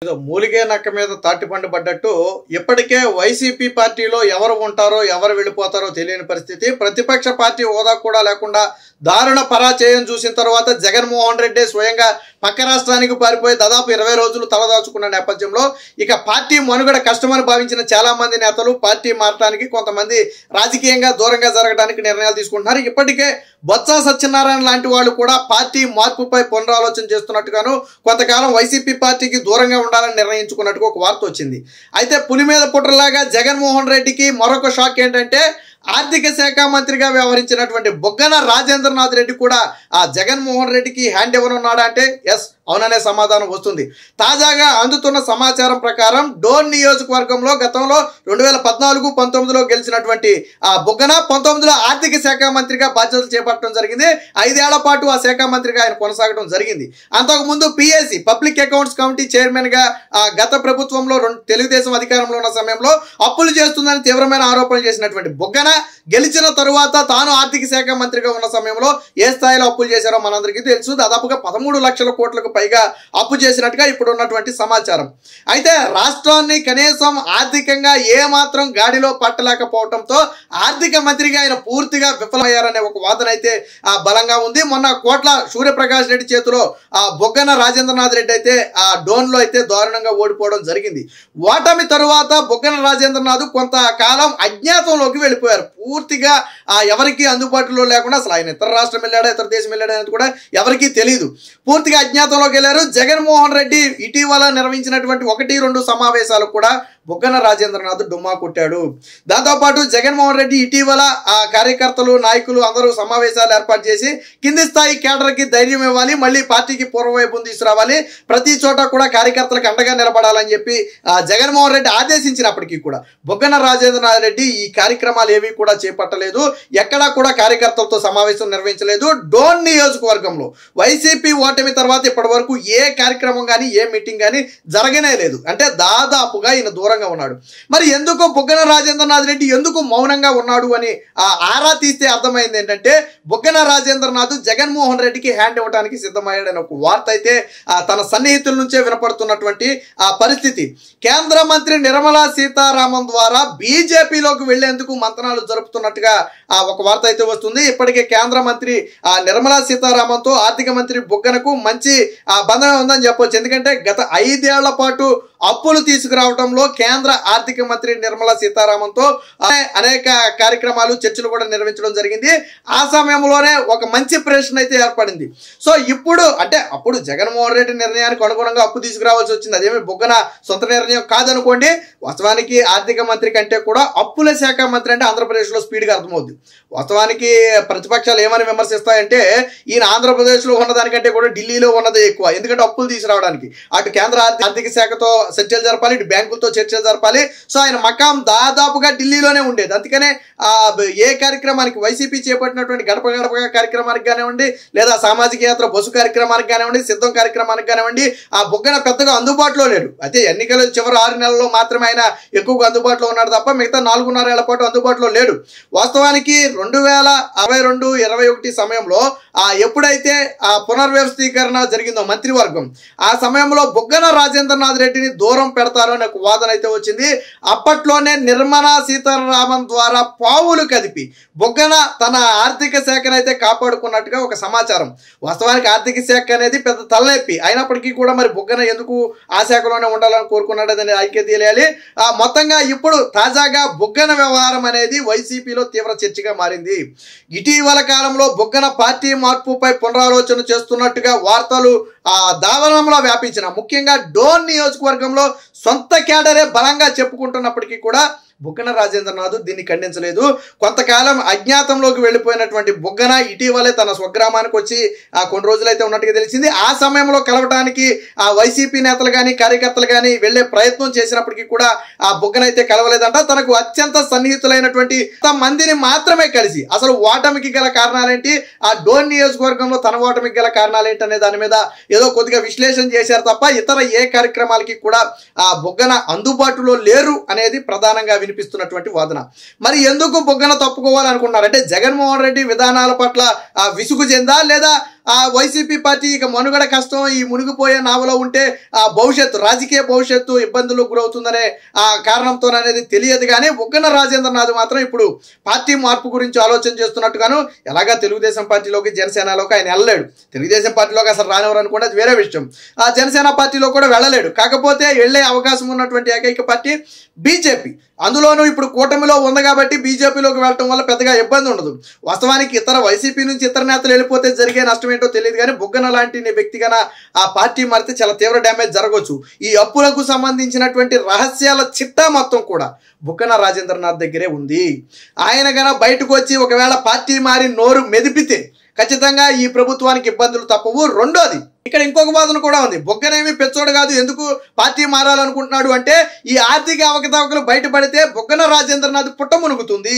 మూలిగే నక్క మీద తాటిపండు పడ్డట్టు ఇప్పటికే వైసీపీ పార్టీలో ఎవరు ఉంటారో ఎవరు వెళ్ళిపోతారో తెలియని పరిస్థితి. ప్రతిపక్ష పార్టీ హోదా కూడా లేకుండా దారుణ పరాజయం చూసిన తర్వాత జగన్మోహన్ రెడ్డి స్వయంగా పక్క రాష్ట్రానికి పారిపోయి దాదాపు 20 రోజులు తలదాచుకున్న నేపథ్యంలో ఇక పార్టీ మనుగడ కష్టమని భావించిన చాలా మంది నేతలు పార్టీ మారడానికి, కొంతమంది రాజకీయంగా దూరంగా జరగడానికి నిర్ణయాలు తీసుకుంటున్నారు. ఇప్పటికే బొత్స సత్యనారాయణ లాంటి వాళ్ళు కూడా పార్టీ మార్పుపై పునరాలోచన చేస్తున్నట్టుగాను, కొంతకాలం వైసీపీ పార్టీకి దూరంగా ఉండాలని నిర్ణయించుకున్నట్టుగా ఒక వార్త వచ్చింది. అయితే పులి మీద పుట్రలాగా జగన్మోహన్ రెడ్డికి మరొక షాక్ ఏంటంటే, ఆర్థిక శాఖ మంత్రిగా వ్యవహరించినటువంటి బుగ్గన రాజేంద్రనాథ్ రెడ్డి కూడా ఆ జగన్మోహన్ రెడ్డికి హ్యాండ్ ఇవ్వనున్నాడా అంటే ఎస్, అవుననే సమాధానం వస్తుంది. తాజాగా అందుతున్న సమాచారం ప్రకారం డోన్ నియోజకవర్గంలో గతంలో 2014-19లో గెలిచినటువంటి ఆ బుగ్గన 19లో ఆర్థిక శాఖ మంత్రిగా బాధ్యతలు చేపట్టడం జరిగింది. 5 ఏళ్ల పాటు ఆ శాఖ మంత్రిగా ఆయన కొనసాగడం జరిగింది. అంతకుముందు PSC public accounts committee chairman గా గత ప్రభుత్వంలో తెలుగుదేశం అధికారంలో ఉన్న సమయంలో అప్పులు చేస్తుందని తీవ్రమైన ఆరోపణలు చేసినటువంటి బుగ్గన గెలిచిన తరువాత తాను ఆర్థిక శాఖ మంత్రిగా ఉన్న సమయంలో ఏ స్థాయిలో అప్పులు చేశారో మనందరికీ తెలుసు. దాదాపుగా 13 లక్షల కోట్లకు పైగా అప్పు చేసినట్టుగా ఇప్పుడు ఉన్నటువంటి సమాచారం. అయితే రాష్ట్రాన్ని కనీసం ఆర్థికంగా ఏమాత్రం గాడిలో పట్టలేకపోవడంతో ఆర్థిక మంత్రిగా ఆయన పూర్తిగా విఫలమయ్యారనే ఒక వాదన అయితే బలంగా ఉంది. మొన్న కోట్ల సూర్యప్రకాష్ రెడ్డి చేతిలో బుగ్గన రాజేంద్రనాథ్ రెడ్డి అయితే ఆ డోన్లో అయితే దారుణంగా ఓడిపోవడం జరిగింది. ఓటమి తరువాత బుగ్గన రాజేంద్రనాథ్ కొంతకాలం అజ్ఞాతంలోకి వెళ్ళిపోయారు. పూర్తిగా ఎవరికి అందుబాటులో లేకుండా, అసలు ఆయన ఇతర రాష్ట్రం వెళ్ళాడా ఇతర దేశం వెళ్ళాడా అనేది కూడా ఎవరికీ తెలియదు. పూర్తిగా అజ్ఞాతంలోకి వెళ్ళారు. జగన్మోహన్ రెడ్డి ఇటీవల నిర్వహించినటువంటి 1-2 సమావేశాలు కూడా బుగ్గన రాజేంద్రనాథ్ డుమ్మా కొట్టాడు. దాంతోపాటు జగన్మోహన్ రెడ్డి ఇటీవల ఆ కార్యకర్తలు, నాయకులు అందరూ సమావేశాలు ఏర్పాటు చేసి కింది స్థాయి కేడర్కి ధైర్యం ఇవ్వాలి, మళ్ళీ పార్టీకి పూర్వవైపు తీసుకురావాలి, ప్రతి చోట కూడా కార్యకర్తలకు అండగా నిలబడాలని చెప్పి జగన్మోహన్ రెడ్డి ఆదేశించినప్పటికీ కూడా బుగ్గన రాజేంద్రనాథ్ రెడ్డి ఈ కార్యక్రమాలు ఏవి కూడా చేపట్టలేదు. ఎక్కడా కూడా కార్యకర్తలతో సమావేశం నిర్వహించలేదు. డోన్ నియోజకవర్గంలో వైసీపీ ఓటమి తర్వాత ఇప్పటి వరకు ఏ కార్యక్రమం కానీ ఏ మీటింగ్ కానీ జరగనే లేదు. అంటే దాదాపుగా ఈయన దూరంగా ఉన్నాడు. మరి ఎందుకు బుగ్గన రాజేంద్రనాథ్ రెడ్డి ఎందుకు మౌనంగా ఉన్నాడు అని ఆరా తీస్తే అర్థమైంది ఏంటంటే, బుగ్గన రాజేంద్రనాథ్ జగన్మోహన్ రెడ్డికి హ్యాండ్ ఇవ్వడానికి సిద్ధమయ్యాడని ఒక వార్త అయితే తన సన్నిహితుల నుంచే వినపడుతున్నటువంటి ఆ పరిస్థితి. కేంద్ర మంత్రి నిర్మలా సీతారామన్ ద్వారా బీజేపీలోకి వెళ్లేందుకు మంతనాలు జరుపుతున్నట్టుగా ఒక వార్త అయితే వస్తుంది. ఇప్పటికే కేంద్ర మంత్రి నిర్మలా సీతారామన్తో ఆర్థిక మంత్రి బుగ్గనకు మంచి బంధమే ఉందని చెప్పొచ్చు. ఎందుకంటే గత 5 ఏళ్ల పాటు అప్పులు తీసుకురావడంలో కేంద్ర ఆర్థిక మంత్రి నిర్మలా సీతారామన్తో అనేక కార్యక్రమాలు, చర్చలు కూడా నిర్వహించడం జరిగింది. ఆ సమయంలోనే ఒక మంచి ప్రశ్న అయితే ఏర్పడింది. సో ఇప్పుడు అంటే అప్పుడు జగన్మోహన్ రెడ్డి నిర్ణయానికి అనుగుణంగా అప్పు తీసుకురావాల్సి వచ్చింది. అదేమి బుగ్గన సొంత నిర్ణయం కాదనుకోండి. వాస్తవానికి ఆర్థిక మంత్రి కంటే కూడా అప్పుల శాఖ మంత్రి అంటే ఆంధ్రప్రదేశ్లో స్పీడ్గా అర్థమవుద్ది. వాస్తవానికి ప్రతిపక్షాలు ఏమని విమర్శిస్తాయంటే, ఈయన ఆంధ్రప్రదేశ్లో ఉన్నదానికంటే కూడా ఢిల్లీలో ఉన్నదే ఎక్కువ. ఎందుకంటే అప్పులు తీసుకురావడానికి అటు కేంద్ర ఆర్థిక శాఖతో చర్చలు జరపాలి, ఇటు బ్యాంకులతో చర్చలు జరపాలి. సో ఆయన మకాం దాదాపుగా ఢిల్లీలోనే ఉండేది. అందుకనే ఏ కార్యక్రమానికి వైసీపీ చేపట్టినటువంటి గడప గడప కార్యక్రమానికి కానివ్వండి, లేదా సామాజిక యాత్ర బస్సు కార్యక్రమానికి కానివ్వండి, సిద్ధం కార్యక్రమానికి కానివ్వండి, ఆ బుగ్గన పెద్దగా అందుబాటులో లేడు. అయితే ఎన్నికల చివరి 6 నెలల్లో మాత్రమే ఆయన ఎక్కువగా అందుబాటులో ఉన్నాడు తప్ప మిగతా 4.5 ఏళ్ల పాటు అందుబాటులో లేడు. వాస్తవానికి 2022-21 సమయంలో ఎప్పుడైతే ఆ పునర్వ్యవస్థీకరణ జరిగిందో మంత్రివర్గం, ఆ సమయంలో బుగ్గన రాజేంద్రనాథ్ రెడ్డిని దూరం పెడతారు అనే ఒక వాదన అయితే వచ్చింది. అప్పట్లోనే నిర్మలా సీతారామన్ ద్వారా పావులు కదిపి బుగ్గన తన ఆర్థిక శాఖనైతే కాపాడుకున్నట్టుగా ఒక సమాచారం. వాస్తవానికి ఆర్థిక శాఖ అనేది పెద్ద తలనొప్పి అయినప్పటికీ కూడా మరి బుగ్గన ఎందుకు ఆ శాఖలోనే ఉండాలని కోరుకున్నాడు అనేది ఐక్య తెలియాలి. మొత్తంగా ఇప్పుడు తాజాగా బుగ్గన వ్యవహారం అనేది వైసీపీలో తీవ్ర చర్చగా మారింది. ఇటీవల కాలంలో బుగ్గన పార్టీ మార్పుపై పునరాలోచన చేస్తున్నట్టుగా వార్తలు దావనంలో వ్యాపించిన, ముఖ్యంగా డోన్ నియోజకవర్గంలో సొంత క్యాడరే బలంగా చెప్పుకుంటున్నప్పటికీ కూడా బుగ్గన రాజేంద్రనాథ్ దీన్ని ఖండించలేదు. కొంతకాలం అజ్ఞాతంలోకి వెళ్ళిపోయినటువంటి బుగ్గన ఇటీవలే తన స్వగ్రామానికి వచ్చి కొన్ని రోజులైతే ఉన్నట్టుగా తెలిసింది. ఆ సమయంలో కలవడానికి వైసీపీ నేతలు కానీ కార్యకర్తలు కానీ వెళ్లే ప్రయత్నం చేసినప్పటికీ కూడా ఆ బుగ్గన అయితే కలవలేదంట. తనకు అత్యంత సన్నిహితులైనటువంటి మందిని మాత్రమే కలిసి అసలు ఓటమికి గల కారణాలేంటి, ఆ డోన్ నియోజకవర్గంలో తన ఓటమికి గల కారణాలేంటి అనే దాని మీద ఏదో కొద్దిగా విశ్లేషణ చేశారు తప్ప ఇతర ఏ కార్యక్రమాలకి కూడా ఆ బుగ్గన అందుబాటులో లేరు అనేది ప్రధానంగా వినిపిస్తున్నటువంటి వాదన. మరి ఎందుకు బుగ్గన తప్పుకోవాలనుకున్నారంటే జగన్మోహన్ రెడ్డి విధానాల పట్ల విసుగు చెందా, లేదా ఆ వైసీపీ పార్టీ ఇక మనుగడ కష్టం, ఈ మునిగిపోయే నావలో ఉంటే ఆ భవిష్యత్తు, రాజకీయ భవిష్యత్తు ఇబ్బందులకు గురవుతుందనే ఆ కారణంతోననేది తెలియదు. కానీ బుగ్గన రాజేంద్రనాథ్ మాత్రం ఇప్పుడు పార్టీ మార్పు గురించి ఆలోచన చేస్తున్నట్టుగాను, ఎలాగా తెలుగుదేశం పార్టీలోకి జనసేనలోకి ఆయన వెళ్ళలేడు, తెలుగుదేశం పార్టీలోకి అసలు రానివ్వరు అనుకుంటే అది వేరే విషయం, ఆ జనసేన పార్టీలో కూడా వెళ్ళలేడు. కాకపోతే వెళ్లే అవకాశం ఉన్నటువంటి ఏకైక పార్టీ బీజేపీ. అందులోనూ ఇప్పుడు కూటమిలో ఉంది కాబట్టి బీజేపీలోకి వెళ్ళటం వల్ల పెద్దగా ఇబ్బంది ఉండదు. వాస్తవానికి ఇతర వైసీపీ నుంచి ఇతర నేతలు వెళ్ళిపోతే జరిగే నష్టం ఏంటో తెలియదు. కానీ బుగ్గన లాంటి వ్యక్తిగా ఆ పార్టీ మారితే చాలా తీవ్ర డ్యామేజ్ జరగవచ్చు. ఈ అప్పులకు సంబంధించినటువంటి రహస్యాల చిట్టా మొత్తం కూడా బుగ్గన రాజేంద్రనాథ్ దగ్గరే ఉంది. ఆయన గన బయటకు వచ్చి ఒకవేళ పార్టీ మారి నోరు మెదిపితే ఖచ్చితంగా ఈ ప్రభుత్వానికి ఇబ్బందులు తప్పవు. రెండోది, ఇక్కడ ఇంకొక వాదన కూడా ఉంది. బుగ్గనేమి పెచ్చోడు కాదు, ఎందుకు పార్టీ మారాలనుకుంటున్నాడు అంటే ఈ ఆర్థిక అవకతవకలు బయటపడితే బుగ్గన రాజేంద్రనాథ్ పుట్ట మునుగుతుంది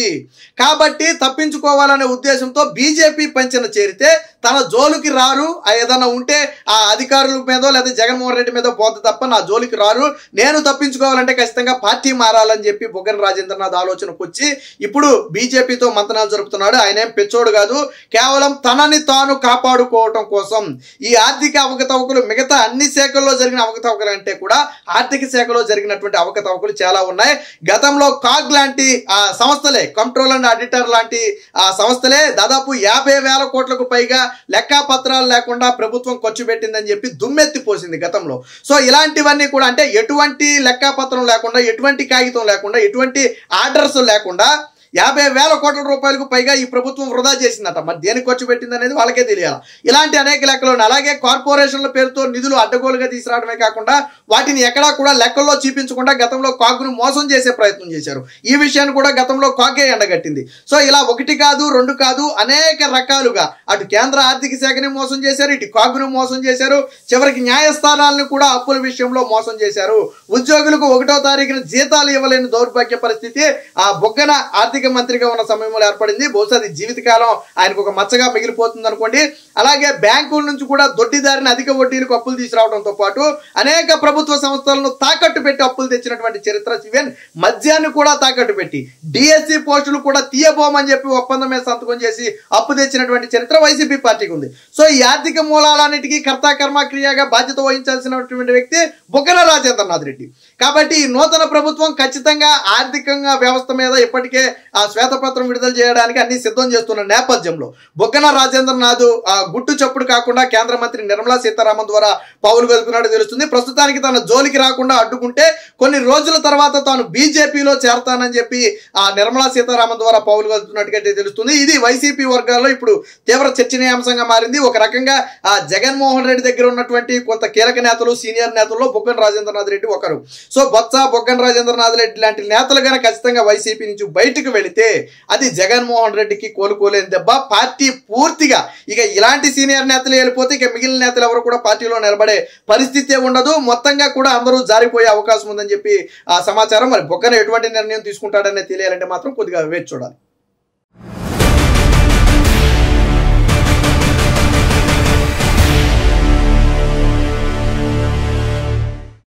కాబట్టి తప్పించుకోవాలనే ఉద్దేశంతో బీజేపీ పంచన చేరితే తన జోలికి రారు, ఏదైనా ఉంటే ఆ అధికారుల మీదో లేదా జగన్మోహన్ రెడ్డి మీదో పోతే తప్ప నా జోలికి రారు, నేను తప్పించుకోవాలంటే ఖచ్చితంగా పార్టీ మారాలని చెప్పి బుగ్గన రాజేంద్రనాథ్ ఆలోచనకు వచ్చి ఇప్పుడు బీజేపీతో మంతనాలు జరుపుతున్నాడు. ఆయన ఏం పెచ్చోడు కాదు, కేవలం తనని తాను కాపాడుకోవటం కోసం ఈ ఆర్థిక అవకతవకలు, మిగతా అన్ని శాఖల్లో జరిగిన అవకతవకలు అంటే కూడా ఆర్థిక శాఖలో జరిగినటువంటి అవకతవకలు చాలా ఉన్నాయి. గతంలో కాగ్ లాంటి ఆ సంస్థలే, కంట్రోల్ అండ్ ఆడిటర్ లాంటి ఆ సంస్థలే దాదాపు 50,000 కోట్లకు పైగా లెక్కాపత్రాలు లేకుండా ప్రభుత్వం ఖర్చు పెట్టిందని చెప్పి దుమ్మెత్తిపోసింది గతంలో. సో ఇలాంటివన్నీ కూడా అంటే ఎటువంటి లెక్కాపత్రం లేకుండా, ఎటువంటి కాగితం లేకుండా, ఎటువంటి ఆర్డర్స్ లేకుండా 50,000 కోట్ల రూపాయలకు పైగా ఈ ప్రభుత్వం వృధా చేసిందట. మరి దేనికి ఖర్చు పెట్టింది అనేది వాళ్ళకే తెలియాలి. ఇలాంటి అనేక లెక్కలు ఉన్నాయి. అలాగే కార్పొరేషన్ల పేరుతో నిధులు అడ్డగోలుగా తీసుకురావడమే కాకుండా వాటిని ఎక్కడా కూడా లెక్కల్లో చూపించకుండా గతంలో కాగ్ను మోసం చేసే ప్రయత్నం చేశారు. ఈ విషయాన్ని కూడా గతంలో కాగే ఎండగట్టింది. సో ఇలా ఒకటి కాదు, రెండు కాదు, అనేక రకాలుగా అటు కేంద్ర ఆర్థిక శాఖని మోసం చేశారు, ఇటు కాగ్ను మోసం చేశారు, చివరికి న్యాయస్థానాలను కూడా అప్పుల విషయంలో మోసం చేశారు. ఉద్యోగులకు 1వ తారీఖున జీతాలు ఇవ్వలేని దౌర్భాగ్య పరిస్థితి ఆ బుగ్గన ఆర్థిక మంత్రిగా ఉన్న సమయంలో ఏర్పడింది. బహుశా అది జీవితకాలం ఆయనకు ఒక మచ్చగా మిగిలిపోతుంది అనుకోండి. అలాగే బ్యాంకుల నుంచి కూడా దొడ్డిదారిని అధిక వడ్డీలకు అప్పులు తీసుకురావడంతో పాటు అనేక ప్రభుత్వ సంస్థలను తాకట్టు పెట్టి అప్పులు తెచ్చినటువంటి చరిత్ర, ఈవెన్ మద్యాన్ని కూడా తాకట్టు పెట్టి డిఎస్సి పోస్టులు కూడా తీయబోమని చెప్పి ఒప్పందం మీద సంతకం చేసి అప్పు తెచ్చినటువంటి చరిత్ర వైసీపీ పార్టీకి ఉంది. సో ఈ ఆర్థిక మూలాలన్నిటికీ కర్త కర్మ క్రియగా బాధ్యత వహించాల్సినటువంటి వ్యక్తి బుగ్గన రాజేంద్రనాథ్ రెడ్డి. కాబట్టి ఈ నూతన ప్రభుత్వం ఖచ్చితంగా ఆర్థికంగా వ్యవస్థ మీద ఇప్పటికే ఆ శ్వేతపత్రం విడుదల చేయడానికి అన్ని సిద్ధం చేస్తున్న నేపథ్యంలో బుగ్గన రాజేంద్రనాథ్ గుట్టు చప్పుడు కాకుండా కేంద్ర మంత్రి నిర్మలా సీతారామన్ ద్వారా పౌలు కలుపుకున్నట్టు తెలుస్తుంది. ప్రస్తుతానికి తన జోలికి రాకుండా అడ్డుకుంటే కొన్ని రోజుల తర్వాత తాను బీజేపీలో చేరతానని చెప్పి ఆ నిర్మలా సీతారామన్ ద్వారా పౌలు కలుపుతున్నట్టుగా తెలుస్తుంది. ఇది వైసీపీ వర్గాల్లో ఇప్పుడు తీవ్ర చర్చనీయాంశంగా మారింది. ఒక రకంగా ఆ జగన్మోహన్ రెడ్డి దగ్గర ఉన్నటువంటి కొంత కీలక నేతలు, సీనియర్ నేతల్లో బుగ్గన రాజేంద్రనాథ్ రెడ్డి ఒకరు. సో బొత్స, బుగ్గన రాజేంద్రనాథ్ రెడ్డి లాంటి నేతలు కనుక ఖచ్చితంగా వైసీపీ నుంచి బయటకు వెళితే అది జగన్మోహన్ రెడ్డికి కోలుకోలేని దెబ్బ. పార్టీ పూర్తిగా ఇక ఇలాంటి సీనియర్ నేతలు వెళ్ళిపోతే ఇక మిగిలిన నేతలు ఎవరు కూడా పార్టీలో నిలబడే పరిస్థితి ఉండదు. మొత్తంగా కూడా అందరూ జారిపోయే అవకాశం ఉందని చెప్పి ఆ సమాచారం. మరి బుగ్గన ఎటువంటి నిర్ణయం తీసుకుంటాడనే తెలియాలంటే మాత్రం కొద్దిగా వేచి చూడాలి.